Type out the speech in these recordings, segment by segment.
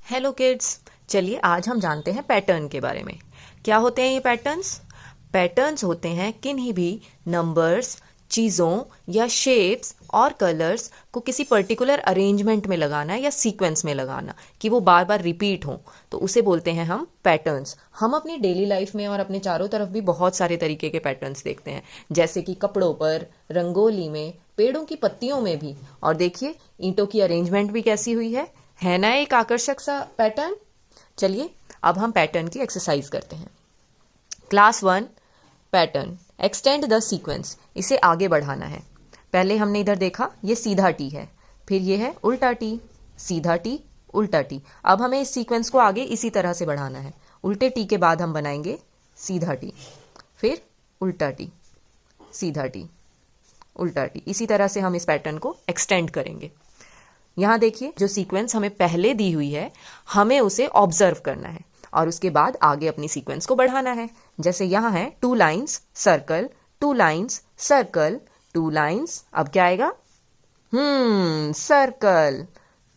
Hello kids, चलिए आज हम जानते हैं पैटर्न के बारे में। क्या होते हैं ये पैटर्न्स? पैटर्न्स होते हैं किन्हीं भी नंबर्स, चीज़ों या शेप्स और कलर्स को किसी पर्टिकुलर अरेंजमेंट में लगाना या सीक्वेंस में लगाना कि वो बार बार रिपीट हो, तो उसे बोलते हैं हम पैटर्न्स। हम अपनी डेली लाइफ में और अपने चारों तरफ भी बहुत सारे तरीके के पैटर्न्स देखते हैं, जैसे कि कपड़ों पर, रंगोली में, पेड़ों की पत्तियों में भी। और देखिए ईंटों की अरेंजमेंट भी कैसी हुई है ना एक आकर्षक सा पैटर्न। चलिए अब हम पैटर्न की एक्सरसाइज करते हैं। Class 1 pattern extend the sequence, इसे आगे बढ़ाना है। पहले हमने इधर देखा ये सीधा टी है, फिर ये है उल्टा टी, सीधा टी, उल्टा टी। अब हमें इस सीक्वेंस को आगे इसी तरह से बढ़ाना है। उल्टे टी के बाद हम बनाएंगे सीधा टी, फिर उल्टा टी, सीधा टी, उल्टा टी। इसी तरह से हम इस पैटर्न को एक्सटेंड करेंगे। यहाँ देखिए जो सीक्वेंस हमें पहले दी हुई है, हमें उसे ऑब्जर्व करना है और उसके बाद आगे अपनी सीक्वेंस को बढ़ाना है। जैसे यहाँ है 2 lines circle, 2 lines circle, 2 lines. अब क्या आएगा? सर्कल,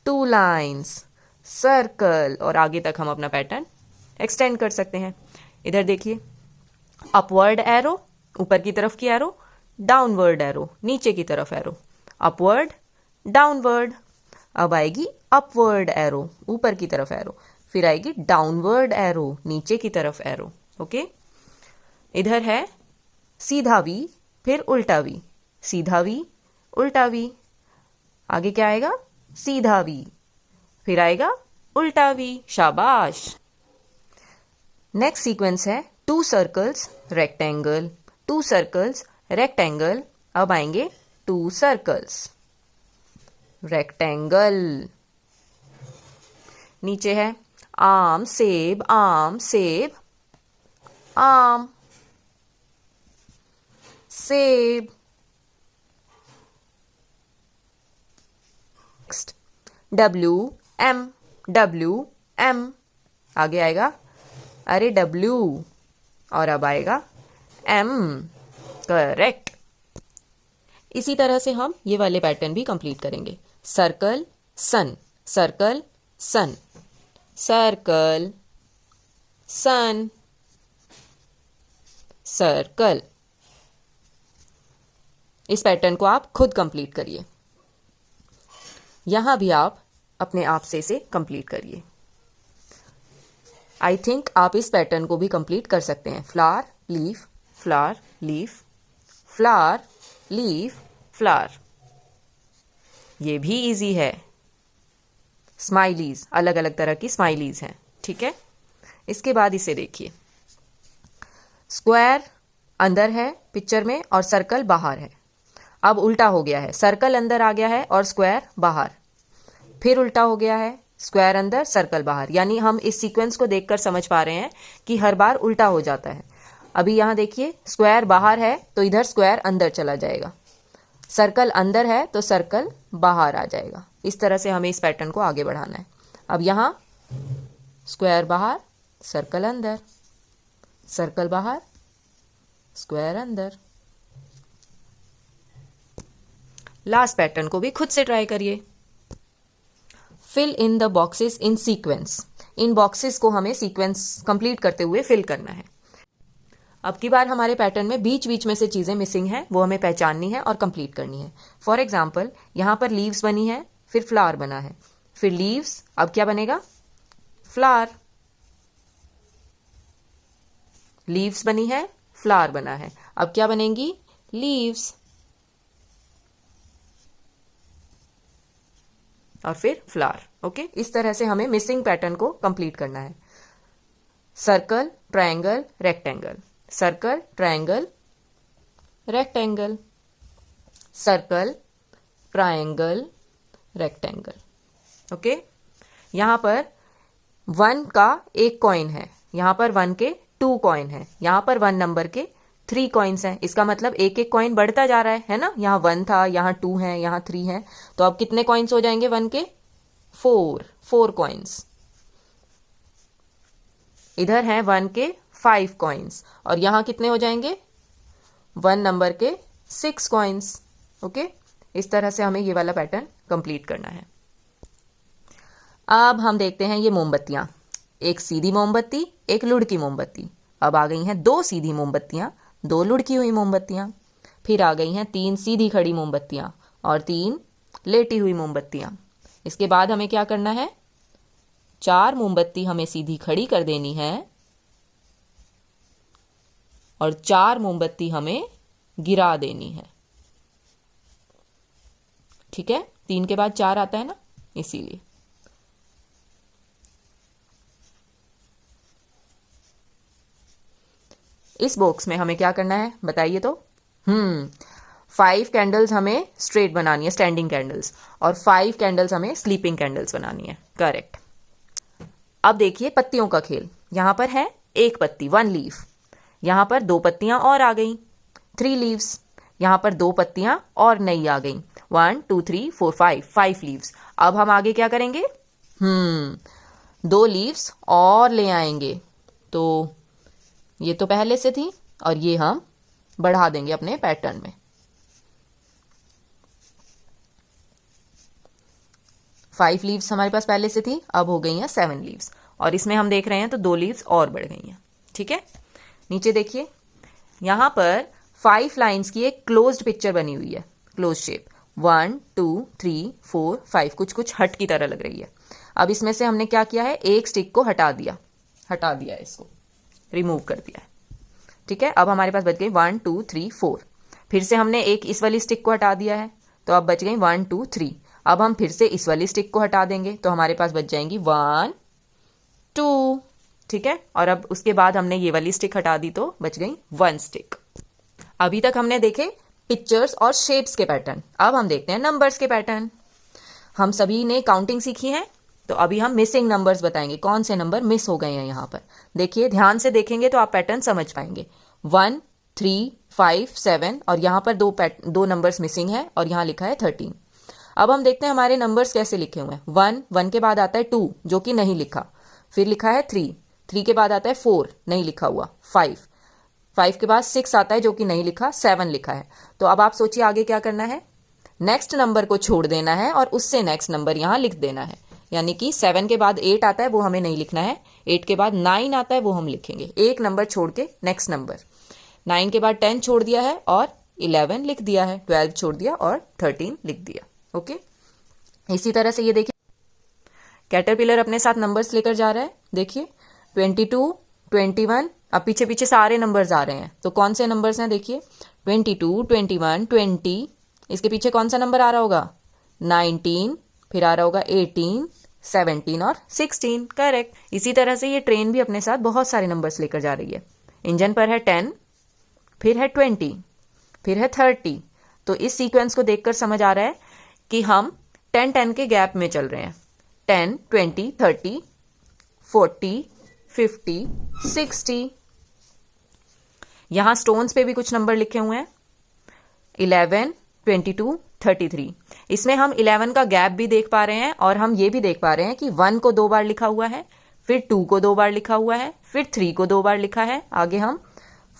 2 लाइन्स सर्कल, और आगे तक हम अपना पैटर्न एक्सटेंड कर सकते हैं। इधर देखिए अपवर्ड एरो, ऊपर की तरफ की एरो, डाउनवर्ड एरो, नीचे की तरफ एरो, अपवर्ड, डाउनवर्ड। अब आएगी अपवर्ड एरो, ऊपर की तरफ एरो, फिर आएगी डाउनवर्ड एरो, नीचे की तरफ एरो। ओके, इधर है सीधा वी, फिर उल्टा वी, सीधा वी, उल्टा वी। आगे क्या आएगा? सीधा वी, फिर आएगा उल्टा वी। शाबाश। नेक्स्ट सीक्वेंस है 2 सर्कल्स रेक्टेंगल, 2 सर्कल्स रेक्टेंगल। अब आएंगे 2 सर्कल्स रेक्टेंगल। नीचे है आम सेब, आम सेब, आम सेब। Next W M, W M. आगे आएगा अरे डब्ल्यू, और अब आएगा एम। करेक्ट। इसी तरह से हम ये वाले पैटर्न भी कंप्लीट करेंगे। सर्कल सन, सर्कल सन, सर्कल सन, सर्कल। इस पैटर्न को आप खुद कंप्लीट करिए। यहां भी आप अपने आप से इसे कंप्लीट करिए। आई थिंक आप इस पैटर्न को भी कंप्लीट कर सकते हैं। Flower leaf, flower leaf, flower leaf, flower. ये भी इजी है। स्माइलीज, अलग अलग तरह की स्माइलीज हैं, ठीक है। इसके बाद इसे देखिए, स्क्वायर अंदर है पिक्चर में और सर्कल बाहर है। अब उल्टा हो गया है, सर्कल अंदर आ गया है और स्क्वायर बाहर। फिर उल्टा हो गया है, स्क्वायर अंदर सर्कल बाहर। यानी हम इस सीक्वेंस को देखकर समझ पा रहे हैं कि हर बार उल्टा हो जाता है। अभी यहाँ देखिए स्क्वायर बाहर है तो इधर स्क्वायर अंदर चला जाएगा, सर्कल अंदर है तो सर्कल बाहर आ जाएगा। इस तरह से हमें इस पैटर्न को आगे बढ़ाना है। अब यहाँ स्क्वायर बाहर, सर्कल अंदर, सर्कल बाहर, स्क्वायर अंदर। लास्ट पैटर्न को भी खुद से ट्राई करिए। Fill in the boxes in sequence. इन बॉक्सेस को हमें सीक्वेंस कंप्लीट करते हुए फिल करना है। अब की बार हमारे पैटर्न में बीच बीच में से चीज़ें मिसिंग हैं, वो हमें पहचाननी है और कंप्लीट करनी है। फॉर एग्जाम्पल यहाँ पर लीव्स बनी है, फिर फ्लावर बना है, फिर लीव्स, अब क्या बनेगा? फ्लावर। लीव्स बनी है, फ्लावर बना है, अब क्या बनेंगी? लीव्स, और फिर फ्लावर। ओके, इस तरह से हमें मिसिंग पैटर्न को कंप्लीट करना है। Circle, triangle, rectangle, circle, triangle, rectangle, circle, triangle, rectangle. Okay, यहाँ पर 1 का 1 कॉइन है, यहाँ पर 1 के 2 कॉइन है, यहाँ पर 1 नंबर के 3 कॉइन्स हैं। इसका मतलब एक एक कॉइन बढ़ता जा रहा है ना। यहाँ 1 था, यहाँ 2 है, यहाँ 3 है, तो अब कितने कॉइन्स हो जाएंगे 1 के? 4 कॉइन्स। इधर हैं 1 के 5 कॉइन्स, और यहाँ कितने हो जाएंगे? 1 नंबर के 6 कॉइन्स। ओके, इस तरह से हमें ये वाला पैटर्न कंप्लीट करना है। अब हम देखते हैं ये मोमबत्तियां, एक सीधी मोमबत्ती, एक लुढ़की मोमबत्ती। अब आ गई हैं 2 सीधी मोमबत्तियां, 2 लुढ़की हुई मोमबत्तियां। फिर आ गई हैं 3 सीधी खड़ी मोमबत्तियां और 3 लेटी हुई मोमबत्तियां। इसके बाद हमें क्या करना है, 4 मोमबत्ती हमें सीधी खड़ी कर देनी है और 4 मोमबत्ती हमें गिरा देनी है। ठीक है, 3 के बाद 4 आता है ना, इसीलिए। इस बॉक्स में हमें क्या करना है बताइए तो। 5 कैंडल्स हमें स्ट्रेट बनानी है, स्टैंडिंग कैंडल्स, और 5 कैंडल्स हमें स्लीपिंग कैंडल्स बनानी है। करेक्ट। अब देखिए पत्तियों का खेल। यहां पर है 1 पत्ती, 1 लीफ। यहां पर 2 पत्तियां और आ गई, 3 लीव्स। यहां पर 2 पत्तियां और नई आ गई, 1 2 3 4 5 लीव्स। अब हम आगे क्या करेंगे, 2 लीव्स और ले आएंगे। तो ये तो पहले से थी और ये हम बढ़ा देंगे अपने पैटर्न में। 5 लीव्स हमारे पास पहले से थी, अब हो गई हैं 7 लीव्स, और इसमें हम देख रहे हैं तो 2 लीव्स और बढ़ गई हैं। ठीक है, नीचे देखिए, यहां पर 5 लाइंस की एक क्लोज्ड पिक्चर बनी हुई है, क्लोज शेप। 1 2 3 4 5, कुछ कुछ हट की तरह लग रही है। अब इसमें से हमने क्या किया है, एक स्टिक को हटा दिया इसको रिमूव कर दिया है। ठीक है, अब हमारे पास बच गई 1 2 3 4। फिर से हमने एक इस वाली स्टिक को हटा दिया है, तो अब बच गई 1 2 3। अब हम फिर से इस वाली स्टिक को हटा देंगे, तो हमारे पास बच जाएंगी 1 2। ठीक है, और अब उसके बाद हमने ये वाली स्टिक हटा दी तो बच गई 1 स्टिक। अभी तक हमने देखे पिक्चर्स और शेप्स के पैटर्न, अब हम देखते हैं नंबर्स के पैटर्न। हम सभी ने काउंटिंग सीखी है, तो अभी हम मिसिंग नंबर्स बताएंगे, कौन से नंबर मिस हो गए हैं यहाँ पर। देखिए, ध्यान से देखेंगे तो आप पैटर्न समझ पाएंगे। 1 3 5 7, और यहाँ पर दो नंबर्स मिसिंग है और यहाँ लिखा है 13। अब हम देखते हैं हमारे नंबर्स कैसे लिखे हुए हैं। 1 के बाद आता है 2 जो कि नहीं लिखा, फिर लिखा है 3 के बाद आता है 4 नहीं लिखा हुआ, 5 के बाद 6 आता है जो कि नहीं लिखा, 7 लिखा है। तो अब आप सोचिए आगे क्या करना है, नेक्स्ट नंबर को छोड़ देना है और उससे नेक्स्ट नंबर यहाँ लिख देना है। यानी कि 7 के बाद 8 आता है वो हमें नहीं लिखना है, 8 के बाद 9 आता है वो हम लिखेंगे, एक नंबर छोड़ के नेक्स्ट नंबर। 9 के बाद 10 छोड़ दिया है और 11 लिख दिया है, 12 छोड़ दिया और 13 लिख दिया। ओके, इसी तरह से ये देखिए, कैटरपिलर अपने साथ नंबर्स लेकर जा रहा है। देखिए 22 21, अब पीछे पीछे सारे नंबर्स आ रहे हैं, तो कौन से नंबर्स हैं देखिए, 22 21 20, इसके पीछे कौन सा नंबर आ रहा होगा, 19, फिर आ रहा होगा 18 17 और 16। करेक्ट। इसी तरह से ये ट्रेन भी अपने साथ बहुत सारे नंबर्स लेकर जा रही है। इंजन पर है 10, फिर है 20, फिर है 30। तो इस सीक्वेंस को देखकर समझ आ रहा है कि हम 10-10 के गैप में चल रहे हैं। 10 20 30 40 50 60। यहां स्टोन्स पे भी कुछ नंबर लिखे हुए हैं, 11 22 33। इसमें हम 11 का गैप भी देख पा रहे हैं और हम ये भी देख पा रहे हैं कि 1 को 2 बार लिखा हुआ है, फिर 2 को 2 बार लिखा हुआ है, फिर 3 को 2 बार लिखा है। आगे हम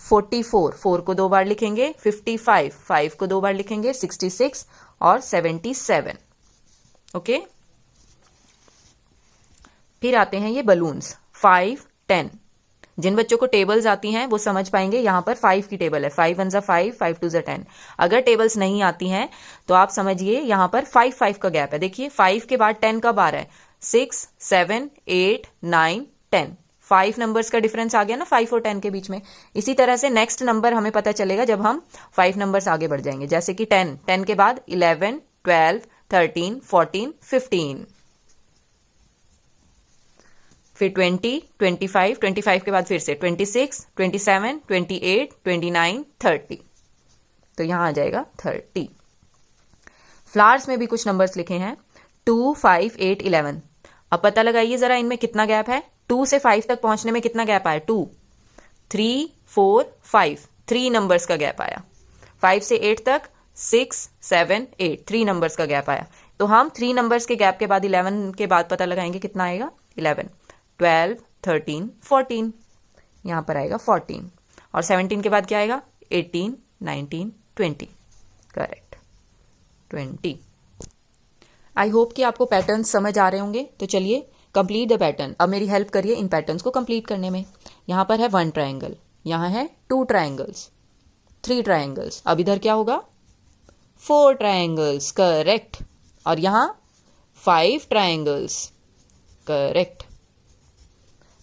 44 4 को 2 बार लिखेंगे, 55 5 को 2 बार लिखेंगे, 66 और 77। ओके, फिर आते हैं ये बलून्स 5 10। जिन बच्चों को टेबल्स आती हैं वो समझ पाएंगे, यहां पर 5 की टेबल है, 5 1 5 5 2 10। अगर टेबल्स नहीं आती हैं तो आप समझिए यहां पर 5 5 का गैप है। देखिए 5 के बाद 10 कब आ रहा है, 6 7 8 9 10। 5 नंबर्स का डिफरेंस आ गया ना 5 और 10 के बीच में। इसी तरह से नेक्स्ट नंबर हमें पता चलेगा जब हम 5 नंबर्स आगे बढ़ जाएंगे, जैसे कि 10 के बाद 11 12 13 14 15, फिर 20 25 के बाद फिर से 26 27 28 29 30। तो यहां आ जाएगा 30। फ्लावर्स में भी कुछ नंबर्स लिखे हैं 2 5 8 11। अब पता लगाइए जरा इनमें कितना गैप है, 2 से 5 तक पहुंचने में कितना गैप आया, 2 3 4 5, 3 नंबर्स का गैप आया। 5 से 8 तक 6 7 8, 3 नंबर्स का गैप आया। तो हम 3 नंबर्स के गैप के बाद 11 के बाद पता लगाएंगे कितना आएगा, 11 12 13 14, यहां पर आएगा 14। और 17 के बाद क्या आएगा, 18 19 20। करेक्ट, 20। आई होप कि आपको पैटर्न समझ आ रहे होंगे। तो चलिए कंप्लीट द पैटर्न। अब मेरी हेल्प करिए इन पैटर्न्स को कंप्लीट करने में। यहाँ पर है 1 ट्राइंगल, यहाँ है 2 ट्राइंगल्स, 3 ट्राइंगल्स। अब इधर क्या होगा? 4 ट्राइंगल्स, करेक्ट। और यहाँ 5 ट्राइंगल्स, करेक्ट।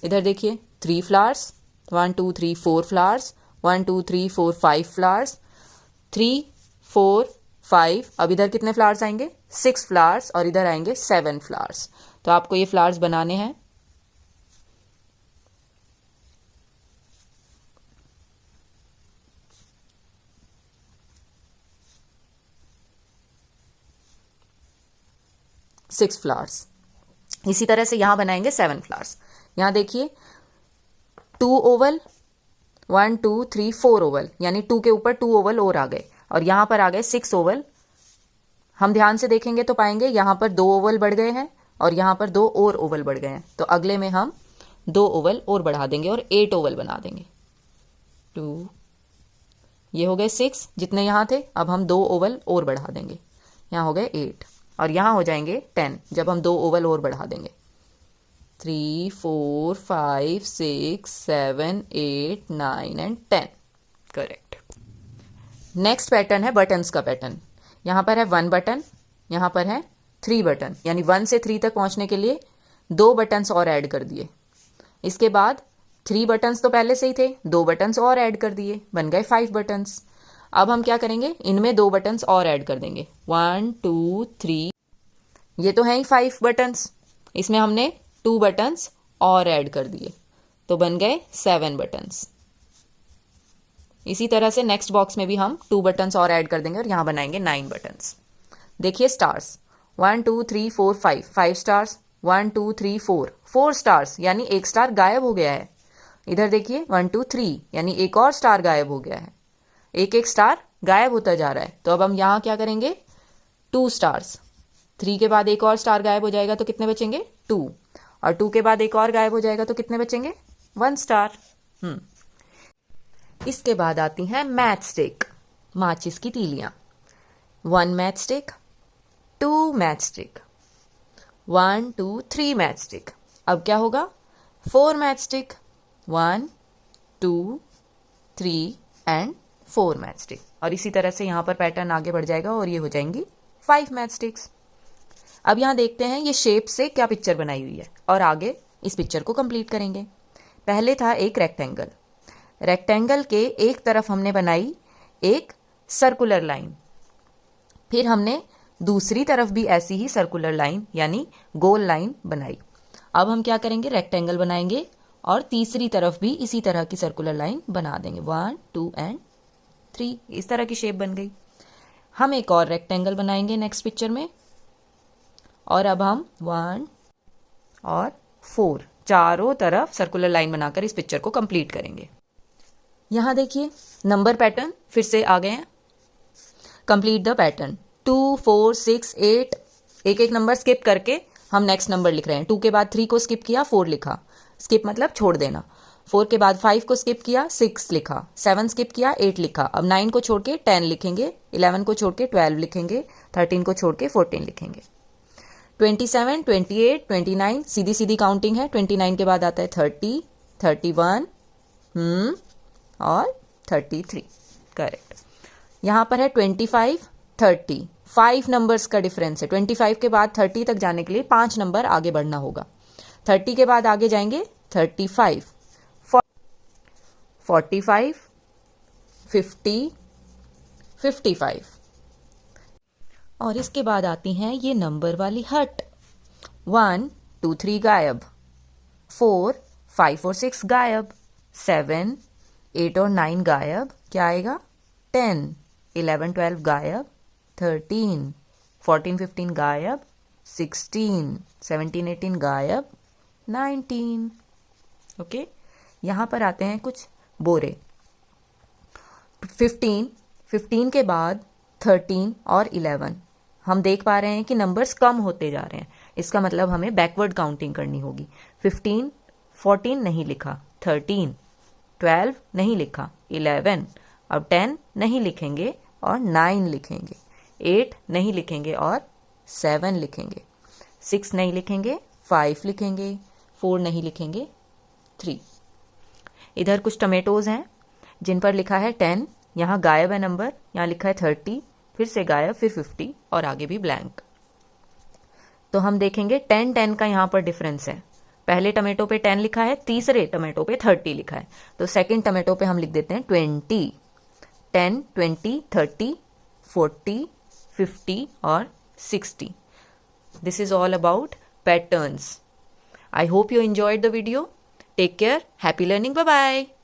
इधर देखिए 3 फ्लावर्स, 1 2 3 4 फ्लावर्स, 1 2 3 4 5 फ्लावर्स, 3 4 5। अब इधर कितने फ्लावर्स आएंगे? 6 फ्लावर्स, और इधर आएंगे 7 फ्लावर्स। तो आपको ये फ्लावर्स बनाने हैं। Six flowers. इसी तरह से यहां बनाएंगे 7 फ्लावर्स। यहां देखिए 2 ओवल, 1 2 3 4 ओवल, यानी 2 के ऊपर 2 ओवल और आ गए, और यहां पर आ गए 6 ओवल। हम ध्यान से देखेंगे तो पाएंगे यहां पर 2 ओवल बढ़ गए हैं, और यहां पर 2 और ओवल बढ़ गए हैं। तो अगले में हम 2 ओवल और बढ़ा देंगे और 8 ओवल बना देंगे। 2, ये हो गए 6 जितने यहां थे। अब हम 2 ओवल और बढ़ा देंगे, यहां हो गए 8, और यहां हो जाएंगे 10 जब हम 2 ओवल और बढ़ा देंगे। 3 4 5 6 7 8 9 एंड 10, करेक्ट। नेक्स्ट पैटर्न है बटन्स का पैटर्न। यहां पर है 1 बटन, यहां पर है 3 बटन, यानी 1 से 3 तक पहुंचने के लिए 2 बटन्स और ऐड कर दिए। इसके बाद 3 बटन्स तो पहले से ही थे, 2 बटन्स और ऐड कर दिए, बन गए 5 बटन्स। अब हम क्या करेंगे? इनमें 2 बटन्स और ऐड कर देंगे। 1 2 3, ये तो है ही 5 बटन्स, इसमें हमने 2 बटन्स और ऐड कर दिए, तो बन गए 7 बटन्स। इसी तरह से नेक्स्ट बॉक्स में भी हम 2 बटन्स और ऐड कर देंगे, और यहां बनाएंगे 9 बटन्स। देखिए स्टार्स, 1 2 3 4 5, 5 स्टार्स, 1 2 3 4, 4 स्टार्स, यानी एक स्टार गायब हो गया है। इधर देखिए 1 2 3, यानी एक और स्टार गायब हो गया है। एक एक स्टार गायब होता जा रहा है। तो अब हम यहां क्या करेंगे? 2 स्टार्स, 3 के बाद एक और स्टार गायब हो जाएगा तो कितने बचेंगे? 2, और 2 के बाद एक और गायब हो जाएगा तो कितने बचेंगे? 1 स्टार। इसके बाद आती हैं मैच स्टिक, माचिस की तीलियां। 1 match stick, 2 match stick, 1 2 3 match stick. अब क्या होगा? 4 match stick, 1 2 3 and 4 match stick. और इसी तरह से यहां पर पैटर्न आगे बढ़ जाएगा और ये हो जाएंगी 5 मैच स्टिक्स। अब यहां देखते हैं ये शेप से क्या पिक्चर बनाई हुई है, और आगे इस पिक्चर को कंप्लीट करेंगे। पहले था एक रेक्टेंगल, रेक्टेंगल के एक तरफ हमने बनाई एक सर्कुलर लाइन, फिर हमने दूसरी तरफ भी ऐसी ही सर्कुलर लाइन यानी गोल लाइन बनाई। अब हम क्या करेंगे? रेक्टेंगल बनाएंगे और तीसरी तरफ भी इसी तरह की सर्कुलर लाइन बना देंगे। 1 2 एंड 3, इस तरह की शेप बन गई। हम एक और रेक्टेंगल बनाएंगे नेक्स्ट पिक्चर में, और अब हम 1 और 4 चारों तरफ सर्कुलर लाइन बनाकर इस पिक्चर को कंप्लीट करेंगे। यहां देखिए नंबर पैटर्न फिर से आ गए हैं। Complete the pattern. 2 4 6 8, एक एक नंबर स्किप करके हम नेक्स्ट नंबर लिख रहे हैं। 2 के बाद 3 को स्किप किया, 4 लिखा, स्किप मतलब छोड़ देना। 4 के बाद 5 को स्किप किया, 6 लिखा, 7 स्किप किया, 8 लिखा। अब 9 को छोड़ के 10 लिखेंगे, 11 को छोड़ के 12 लिखेंगे, 13 को छोड़ के 14 लिखेंगे। 27 28 29 सीधी सीधी काउंटिंग है। 29 के बाद आता है 30 31 और 33, करेक्ट। यहां पर है 25 30, 5 नंबर्स का डिफरेंस है। 25 के बाद 30 तक जाने के लिए 5 नंबर आगे बढ़ना होगा। 30 के बाद आगे जाएंगे 35 45 50 55, और इसके बाद आती हैं ये नंबर वाली हट। 1 2 3 गायब, 4 5 और 6 गायब, 7 8 और 9 गायब, क्या आएगा? 10 11 12 गायब, 13 14 15 गायब, 16 17 18 गायब, 19। ओके, यहां पर आते हैं कुछ बोरे। 15 के बाद 13 और 11 हम देख पा रहे हैं कि नंबर्स कम होते जा रहे हैं। इसका मतलब हमें बैकवर्ड काउंटिंग करनी होगी। 15 14 नहीं लिखा, 13 12 नहीं लिखा, 11, अब 10 नहीं लिखेंगे और 9 लिखेंगे, 8 नहीं लिखेंगे और 7 लिखेंगे, 6 नहीं लिखेंगे, 5 लिखेंगे, 4 नहीं लिखेंगे, 3। इधर कुछ टमेटोज़ हैं जिन पर लिखा है 10, यहाँ गायब है नंबर, यहाँ लिखा है 30, फिर से गायब, फिर 50 और आगे भी ब्लैंक। तो हम देखेंगे 10 का यहाँ पर डिफरेंस है। पहले टमेटो पे 10 लिखा है, तीसरे टमेटो पे 30 लिखा है, तो सेकंड टमेटो पे हम लिख देते हैं 20। 10, 20, 30, 40, 50 और 60. This is all about patterns. I hope you enjoyed the video. Take care. Happy learning. Bye bye.